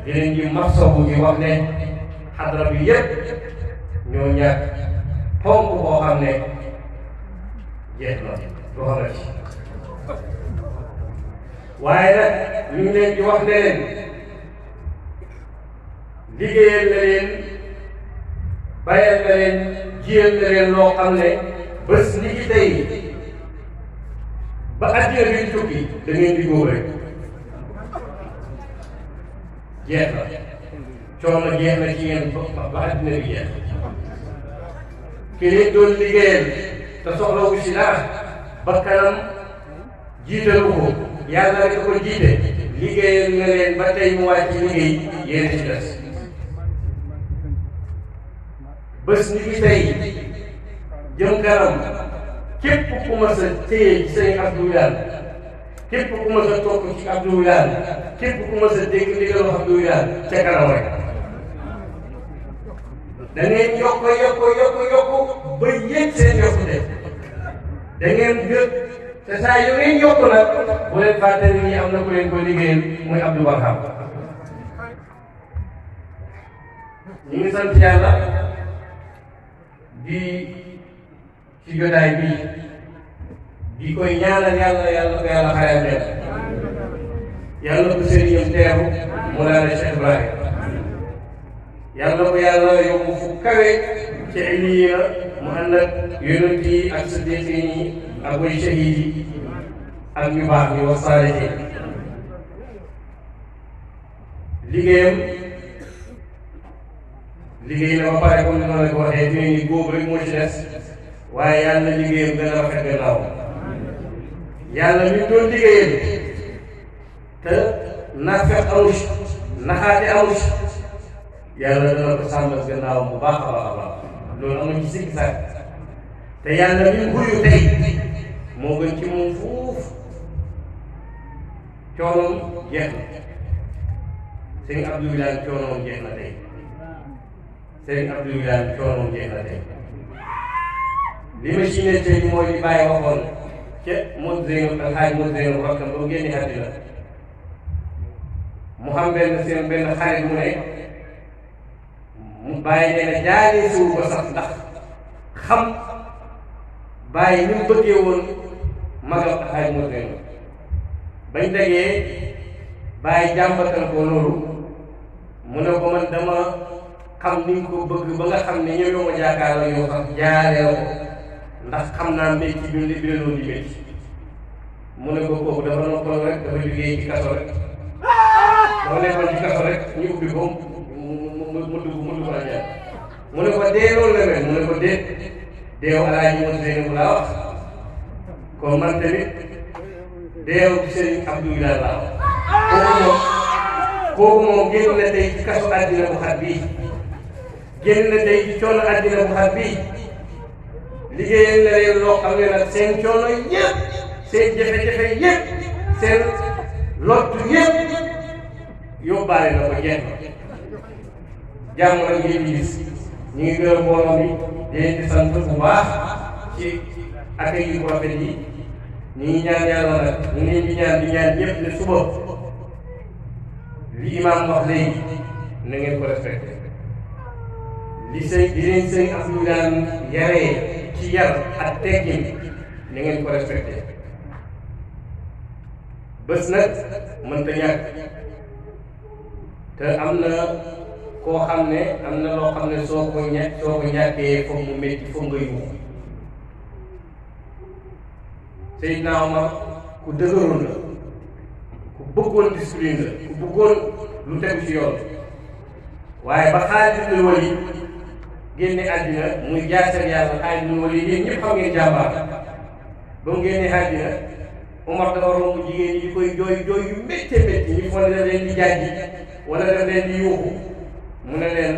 dinañ di masawu di wax ne xadra bi yëpp ñoo ñàkk ponk boo xam ne jeex na dox na ci waaye nag ñu ngi leen di wax ne leen liggéeyal na leen bayal na leen jiyal na leen loo xam ne bés ni ki tey ba àddina bi tukki da ngeen di góob rek jeex na coono jeex na ci yéen ba àddina bi jeex ki leen doon liggéeyal te soxlawu si dara bakkanam jiitalu ko yàlla rek ko jiite liggéeyal na leen ba tey mu wàcc liggéey yéen ci des bés ni ki tey jëm kanam képp ku ma sa téye ci sëñ Abdou Wilane képp ku ma sa topp ci Abdou Wilane képp ku ma sa dégg ndigalu Abdou Wilane ca kanam rek da ngeen yokk ba yéeg seen yokkute da ngeen gën te saa yu ngeen yokk nag bu leen fàtte ni am na ku leen ko liggéeyal muy Abdou Barham ñu ngi sant yàlla ci jotaay bi di koy ñaanal yàlla ko yàlla xayal leen yàlla ko sëriñam teeru Mawlana Cheikh Ibrahim yàlla ko yàlla yóbbu fu kawe ci ilmiya mu ànd ak yonent yi ak siddiqin yi ak way shahid yi ak ñu baax ñi wa saalihin liggéey na ba pare comme ni ma la ko waxee fi ni góob rek moo ci des waaye yàlla liggéeyam gën a rafet gannaaw yàlla mi doon liggéeyam te naafeq amu ci naxaate amu ci yàlla dana ko sàmmal gannaaw bu baax a baax a baax loolu amuñ ci sikki sàkk te yàlla mi xuyu tey moo gën ci moom fuuf coonoom jeex na sëñ Abdou Wilane coonoom jeex na tey sëñ Abdou Wilane coonoom jeex na tey li ma ci ne tey mooy li Baye waxoon ca Modou Zeynab alxaaj Modou Zeynab rakkam ba mu génne àddina mu xam seen benn xarit mu ne mu Baye nee na jaaree suuf ko sax ndax xam Baye ni mu bëggee woon magam alxaaj Modou Zeynab bañ degee Baye jàmbatal ko loolu mu ne ko man dama xam ni nga ko bëgg ba nga xam ne ñëwee ma jaakaar la yow sax jaaree ko ndax xam naa métti bi bi la doon di métti mu ne ko kooku dafa noppal rek dafa jógee ci kaso rek dafa nekkoon ci kaso rek ñu ubbi ko mu dugg la jaar mu ne ko dee loolu la mel mu ne ko déet deew alaaji Modou Zeynab laa wax kon man tamit deew ci Sëriñ Abdou Wilane laa wax kooku moom génn na tey ci kaso àddina bu xat bii génn na tey ci coono àddina bu xat bii liggéeyal na leen loo xam ne nag seen coono yëpp seen jafe-jafe yëpp seen lottu yëpp yóbbaale na ko jeex jàmm nag ngeen di gis ñu ngi gërëm mbooloo mi di leen di sant bu baax ci accueil yu rafet yi ñu ngi ñaan yàlla nag ñu ngi leen di ñaan ñëpp ne suba li imaam wax léegi na ngeen ko respecté li leen sëñ Abdou Wilane yaree ci yar ak teggin na ngeen ko respecté bés nag mënta ñàkk te am na koo xam ne am na loo xam ne soo ko ñàkkee foog mu métti foog nga yuuxu Seydina Omar ku dëgëroon la ku bëggoon discipline la ku bëggoon lu tegu ci yoon waaye ba Xaalid ibn Walid génne àddina muy jaasal yàlla Xaalid ibn Walid yéen ñëpp xam ngeen jàmbaar ba mu génne àddina Omar dafa romb jigéen ñi di koy jooy yu méttee métti ñu foog ne daf leen di jàjji wala daf leen di yuuxu mu ne leen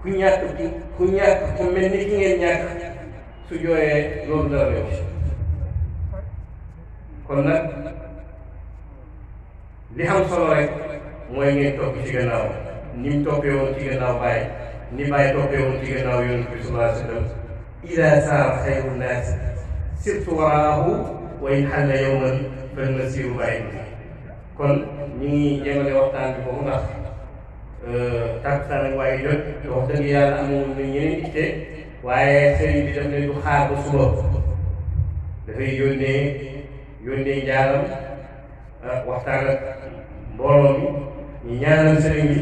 ku ñàkk ku mel ni ki ngeen ñàkk su jooyee loolu dara yow kon nag li xam solo rek mooy ngeen topp ci gannaaw ni mu toppee woon ci gannaaw Baye ni Baye toppee woon ci gannaaw Yonent bi sallallahu alayhi wa sallam ida saara xayru naas surtout waraahu wa in xalla yawman fan nasiru Baye kon ñu ngi yemale waxtaan bi foofu ndax takkusaan ak waaye jot te wax dëgg yàlla amoon na ñeneen itte waaye sëriñ bi daf ne du xaar ba suba dafay yónnee njaaram waxtaan ak mbooloo mi ñu ñaanal sëriñ bi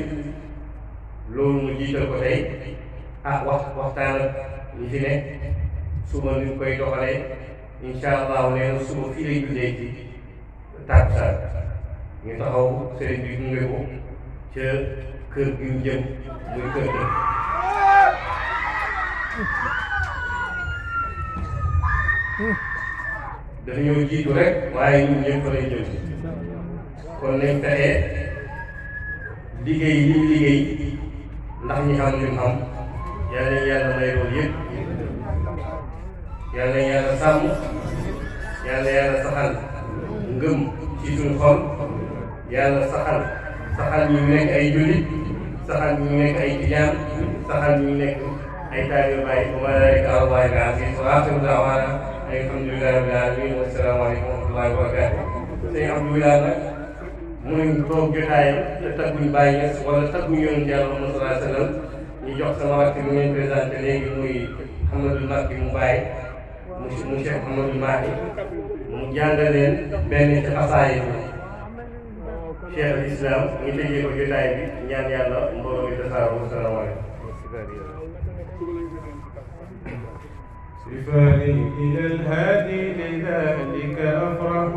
loolu mu jiital ko tey waxtaan ak ñi fi ne suba ni ñu koy doxalee incha allah nee na suba fii lay jullee ci takkusaan ñu taxaw sëriñ bi gunge ko ca kër gi ñu jëm muy kër gi dafa ñëw jiitu rek waaye ñun ñëpp fa lay jëm kon nañ fexe liggéey li ñu liggéey ndax ñi xam li mu xam yàlla nañ yàlla may loolu yëpp yàlla nañ yàlla sàmm yàlla saxal ngëm ci suñu xol yàlla saxal ñu nekk ay jullit saxal ñu nekk ay tijaan saxal ñu nekk ay taalibe Baay wa maa zaalika alaa Allaahi bi aziiz wa aaxiru da'waanaa alhamdulillaahi rabbil aalamiin wa salaamu aleykum wa rahmatullaahi wa barakaatuh. sëñ Abdoulaye nag mënuñ toog jotaayam te tagguñ Baay Ñas wala tagguñ Yonent Yàlla Muhammad sallallaahu alayhi wa sallam ñu jox sama rakk bi ngeen présenté léegi muy Mouhamadul Makki mu Baay mu Cheikh Mouhamadul Mahi mu jàngal leen benn ci xasaay bi Cheikh al Islam ñu tëjee ko jotaay bi ñaan yàlla mbooloo mi tasaaroo salaamaaleykum. سفاري إلى الهادي لذلك أفرح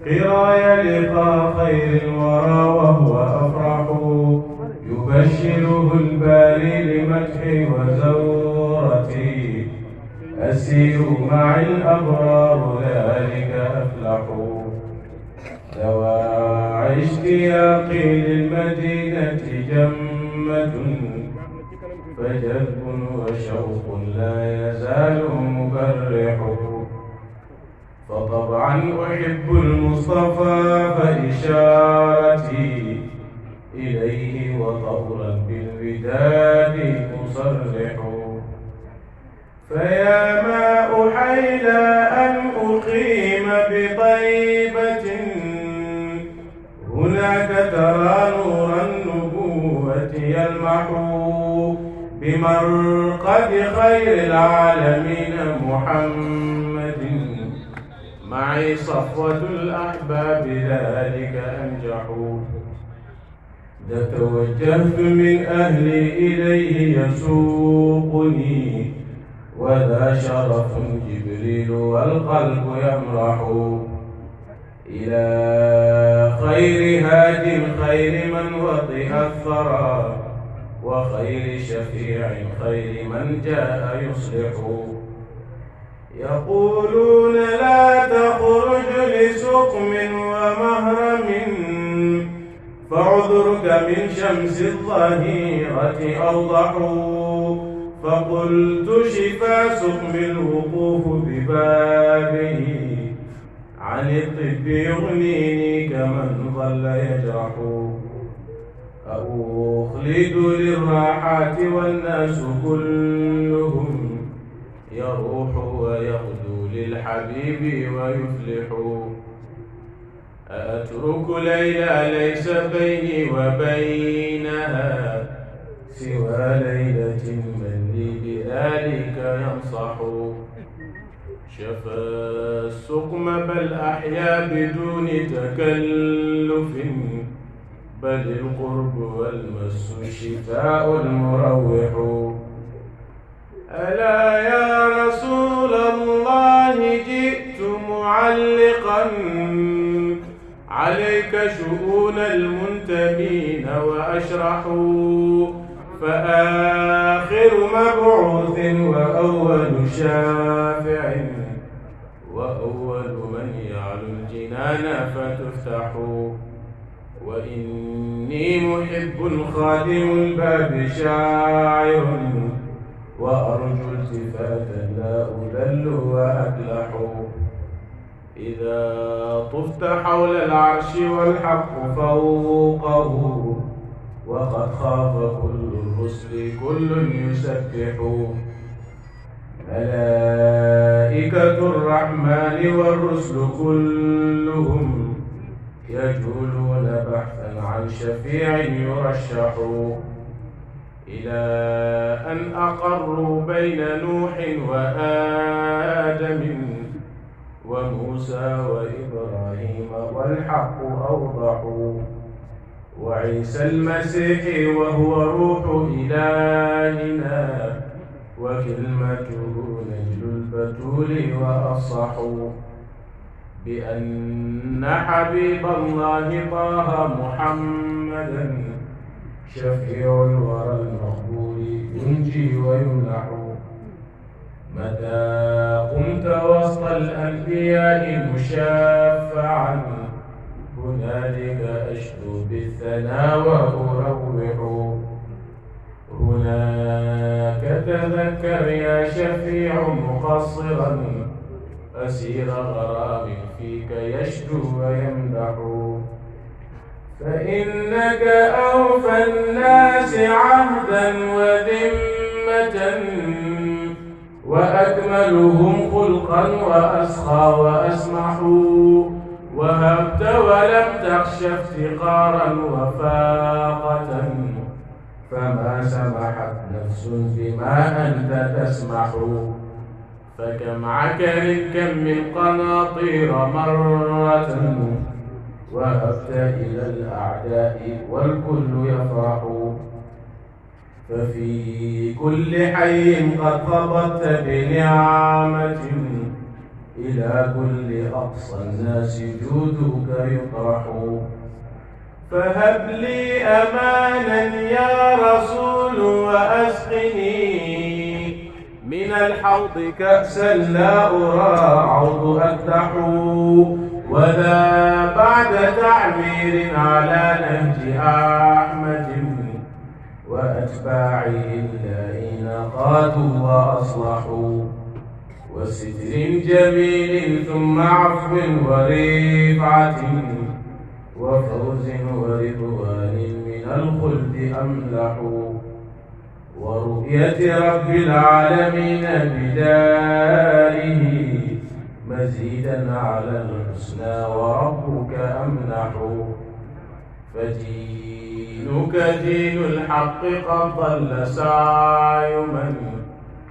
قرايا لقى خير الورى وهو أفرح يبشره الباري لمدحي وزورتي أسير مع الأبرار ذلك أفلح دواعي اشتياقي للمدينة جمة فجذب وشوق لا يزال مبرح فطبعا أحب المصطفى فإشارتي إليه وطورا بالوداد مصرح فيا ما أحيل أن أقيم بطيبة هناك ترى نور النبوة يلمح بمرقد خير العالمين محمد معي صفوة الأحباب ذلك أنجح توجهت من أهلي إليه يسوقني وذا شرف جبريل والقلب يمرح إلى خير هاد خير من وطئ الثرى وخير شفيع خير من جاء يصلح يقولون لا تخرج لسقم ومهرم فعذرك من شمس الظهيرة أوضح فقلت شفا سقم الوقوف ببابه عن الطب يغنيني كمن ظل يجرح أخلد للراحات والناس كلهم يروح ويغدو للحبيب ويفلح أترك ليلى ليس بيني وبينها سوى ليلة من لي بذلك ينصح شفى السقم بل أحيا بدون تكلف بل القرب والمس الشفاء المروح ألا يا رسول الله جئت معلقا عليك شؤون المنتمين وأشرح فآخر مبعوث وأول شافع وأول من يعلو الجنان فتفتح وإني محب خادم الباب شاعر وأرجو التفاتا لا أذل وأكلح إذا طفت حول العرش والحق فوقه وقد خاف كل الرسل كل يسبح ملائكة الرحمن والرسل كلهم يجولون بحثا عن عن شفيع يرشح إلى أن أقروا بين نوح وآدم وموسى وإبراهيم والحق أوضح وعيسى المسيح وهو روح إلهنا وكلمته نجل البتول وأصح بأن حبيب الله طه محمدا شفيع الورى المقبول ينجي ويمنح متى قمت وسط الأنبياء مشافعا هنالك أشدو بالثناء وأروح هناك تذكر يا شفيع مقصرا أسير غرام فيك يشدو ويمدح فإنك أوفى الناس عهدا وذمة وأكملهم خلقا وأسخى وأسمح وهبت ولم تخش افتقارا وفاقة فما سمحت نفس بما أنت تسمح فكم عكر كم من قناطير مرة وهبت إلى الأعداء والكل يفرح ففي كل حي قد قبضت بنعمة إلى كل أقصى الناس جودك يطرح فهب لي أمانا يا رسول وأسقني من الحوض كأسا لا أرى عوض أفتح وذا بعد تعمير على نهج أحمد وأتباعه الذين قادوا وأصلحوا وستر جميل ثم عفو ورفعة وفوز ورضوان من الخلد أملح ورؤية رب العالمين بداره مزيدا على الحسنى وربك أمنح فدينك دين الحق قد ضل سعي من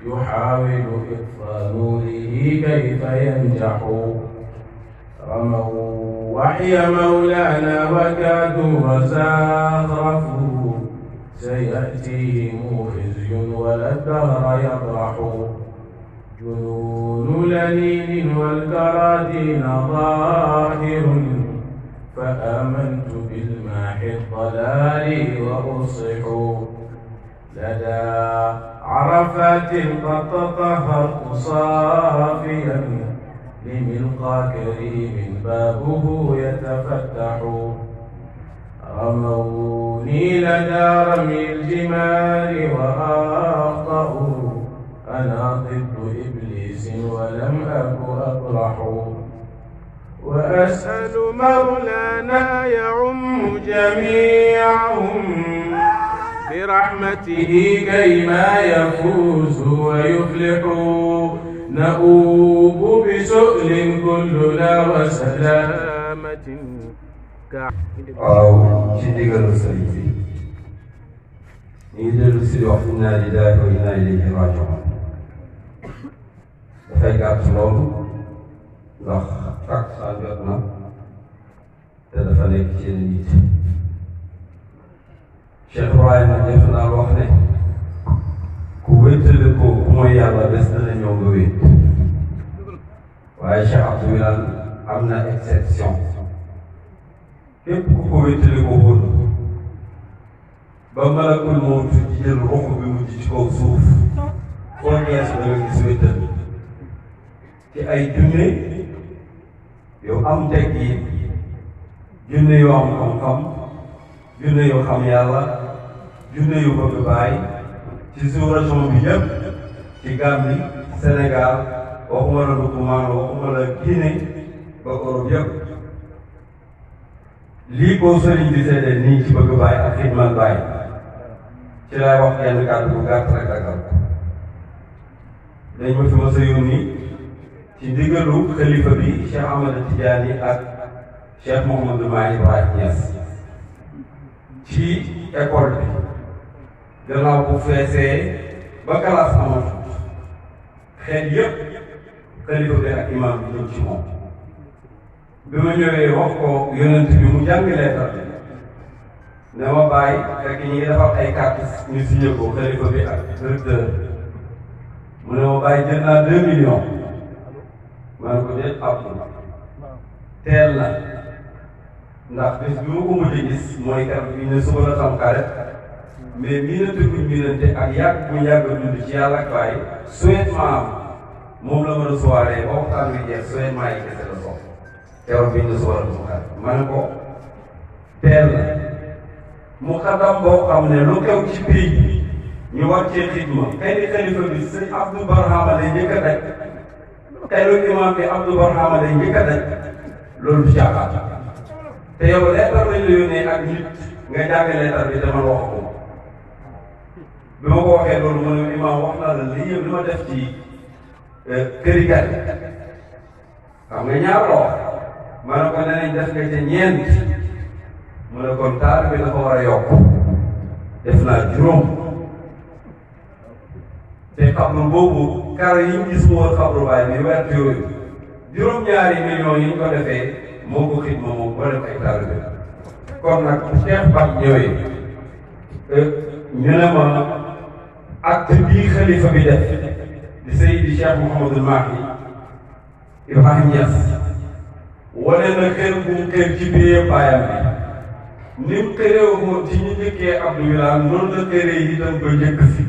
يحاول إطفاء نوره كيف ينجح رموا وحي مولانا وكادوا وزخرفوا سيأتيهم خزي ولا الدهر يطرح جنون لنين والكرادين ظاهر فآمنت بالماحي الضلال وأصح لدى عرفات قد تطهرت صافيا لملقى كريم بابه يتفتح رموني لدى رمي الجمال وأخطأوا أنا ضد إبليس ولم أك أبرح وأسأل مولانا يعم جميعهم برحمته كيما يفوز ويفلح نؤوب بسؤل كلنا وسلامة waaw ci ndigalu sëriñ bi ñu ngi dellu si wax inna lillahi wa inna ilayhi raji'un dafay gàtt loolu ndax takkusaan jot na te dafa nekk ci nit Cheikh Ibrahima def naa wax ne ku wéttale ko ku mooy yàlla bés dana ñëw nga wét waaye Cheikh Abdou Wilane am na exception képp ku ko wéttali ko xóot ba malakul mawt ci jël ruux bi mujj ci kaw suuf foo gees da nga gis wéttal ci ay junne yow am teggi junne yoo am xam-xam junne yoo xam yàlla junne yu bëgg bàyyi ci sous-région bi yëpp ci Gambie Sénégal waxuma la Ndoukoumane waxuma la Guinée ba Europe yëpp lii ko sëriñ bi seede nii ci bëgg bàyyi ak xidmal bàyyi ci laay wax genn kàddu bu gàtt rek ragal dañ ma fi ma sa yónni ci ndigalu xalifa bi Cheikh Ahmada Tidiane ak Cheikh Mouhamadou Mahi Ibrahima Niass ci école bi gannaaw bu feesee ba classe amatul xel yëpp xalifa bi ak imam bi ñëw ci moom bi ma ñëwee wax ko yonent bi mu jàng leetar bi ne ma bàyyi fekk ñi ngi defar ay cartes ñu signé ko xalifa bi ak directeur mu ne ma bàyyi jël naa 2 millions ma ne ko déet Abdou teel na ndax bés bi ma ko mujj gis mooy keroog bi ñu ne suba la Tamxarit mais miinante guñ miinante ak yàgg bu yàgg a dund ci yàlla ak bàyyi souhaitement moom la mën a soirée ba waxtaan bi jeex souhaitement yi kese la soxla keroog bi ñu ne suba la Tamxarit ma ne ko teel na mu xaddam boo xam ne lu xew ci pays bi ñu war cee xidma kay di xalifa bi sëñ Abdou Barhama lay njëkk a daj kay lu imam bi Abdou Barhama lay njëkk a daj loolu du caaxaan te yow leetar lañ la yónnee ak nit nga jàng leetar bi dama wax ko bi ma ko waxee loolu mu ne imam wax naa la lii yëpp li ma def ci këri gan xam nga ñaar la wax ma ne ko nee nañ def nga ca ñeent mu ne kon taal bi dafa war a yokk def naa juróom te xabru boobu kar yi ñu gis mu war xabru baay bi wert yooyu juróom-ñaari millions yi ñu ko defee moo ko xidma moom moo def ay taal bi kon nag Cheikh Bac ñëwee ñu ne ma acte bii xalifa bi def di Seydi Cheikh Mouhamadul Mahi Ibrahim Niass wane na kër bu mu kër ci biir baayam bi ni mu këree woon ci ñu njëkkee Abdou Wilane noonu la këree yi dañ koy njëkk si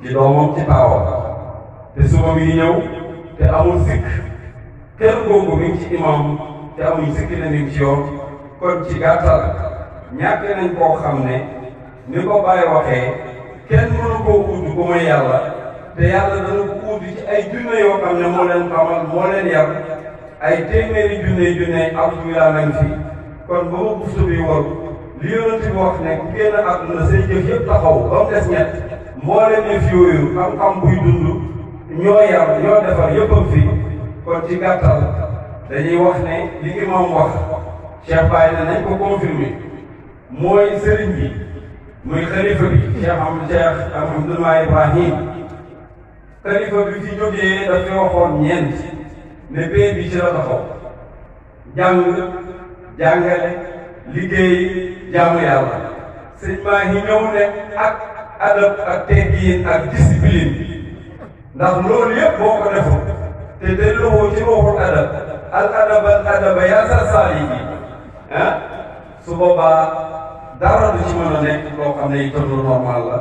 ci doomam ci taawam te suba mi ñëw te amul sikk kër googu mi ngi ci imam te amul sikk ne mi ngi ci yoon kon ci gàttal ñàkk nañ koo xam ne ni ko Baye waxee kenn mënu koo udd ku may yàlla te yàlla dana ko udd ci ay junne yoo xam ne moo leen xamal moo leen yar ay téeméeri junne Abdou Wilane nañ fi kon ba ma buftu bi war li yonent bi wax ne ku génn àdduna say jëf yëpp taxaw ba mu des ñett mboolem yëf yooyu xam-xam buy dund ñoo yar ñoo defar yëppam fi kon ci gàttal dañuy wax ne li imam wax Cheikh Baye ne nañ ko confirmer mooy sëriñ bi muy xalifa bi Cheikh Alhamdulilah Ibrahim xalifa bi fi jógee dafay waxoon ñeent ne bee bi ci la taxaw jàng jàngale liggéey jaamu yàlla sëñ maa ngi ñëw ne ak adab ak teggiin ak discipline ndax loolu yëpp boo ko defoon te delloo ci ruuxul adab al adaba yaa sa saalihi ah su boobaa dara du ci mën a nekk loo xam ne itam lu normal la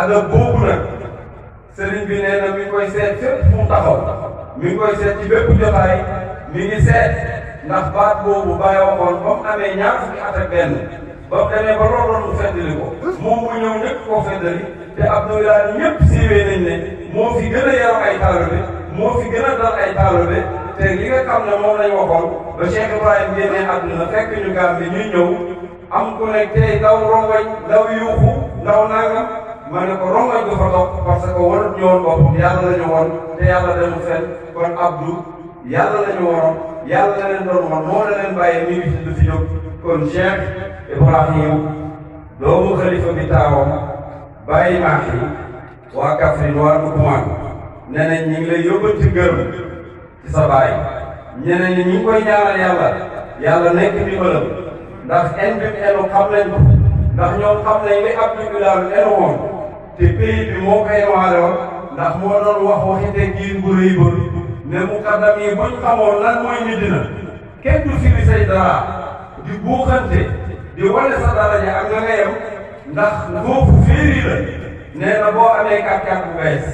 adab boobu nag sëriñ bi nee na mi ngi koy seet fépp fu mu taxaw mi ngi koy seet ci bépp jotaay mi ngi seet ndax baat boobu bàyyi waxoon ba mu amee ñaar fukki at ak benn ba mu demee ba loolu mu feddali ko moom mu ñëw ñëpp koo feddali te Abdou Wilane ñëpp siiwee nañ ne moo fi gën a yaru ay taalibe moo fi gën a dal ay taalibe te li nga xam ne moom lañ waxoon ba Cheikh Ibrahim génnee àdduna fekk ñu Gàmbi ñuy ñëw am ku ne tey ndaw rongoñ ndaw yuuxu ndaw nangam ma ne ko rongoñ du fa topp parce que wanut ñëwoon boppam yàlla la ñu woon te yàlla dañu fen kon Abdou yàlla la ñu waroon yàlla la leen doon woon moo la leen bàyyee mi ngi fi fi jóg kon Cheikh Ibrahim doomu xalifa bi taawam bàyyi maax yi waa Kaffrine waa Ndoukoumane nee nañ ñi ngi lay yóbbati gërëm ci sa baay ñeneen ñi ngi koy ñaanal yàlla nekk dimbalam ndax en bi mu enu xam nañ ko ndax ñoom xam nañ li Abdou Wilane enu woon te pays bi moo koy waale woon ndax moo doon wax waxite giir bu rëy ba ne muqaddam yi buñ xamoon lan mooy Medina kenn du firi say dara di buuxante di wane sa daraja ak nga yem ndax foofu féeri la nee na boo amee kàr-kàr bu bees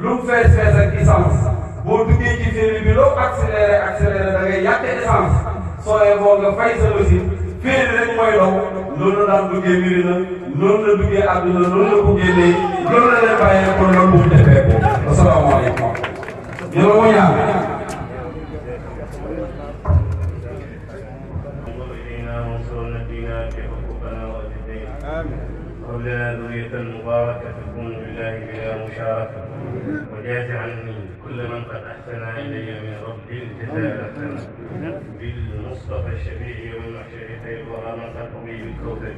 lu mu fees ak essence boo duggee ci féeri bi loo accéléré da ngay yàq essence sooyee boo nga fay sa machine féeri rek mooy daw noonu la daan duggee Medina noonu la duggee àdduna noonu la ko génnee loolu la leen bàyyee kon loolu bu mu defee ko asalaamaaleykum yàlla moo ñaan وهب لنا ذرية مباركة تكون لله بلا مشاركة وجاز عني كل من قد أحسن إلي من رب الجزاء بالمصطفى الشفيع ومن محشر خير الورى من خلقه بالكوثر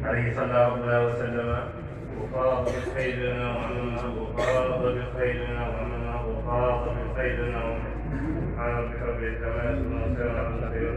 عليه صلى ربنا وسلم وفاض بالخير لنا وعممه وفاض بالخير لنا وعممه وفاض بالخير لنا وعممه سبحان ربك رب العزة عما يصفون وسلام على المرسلين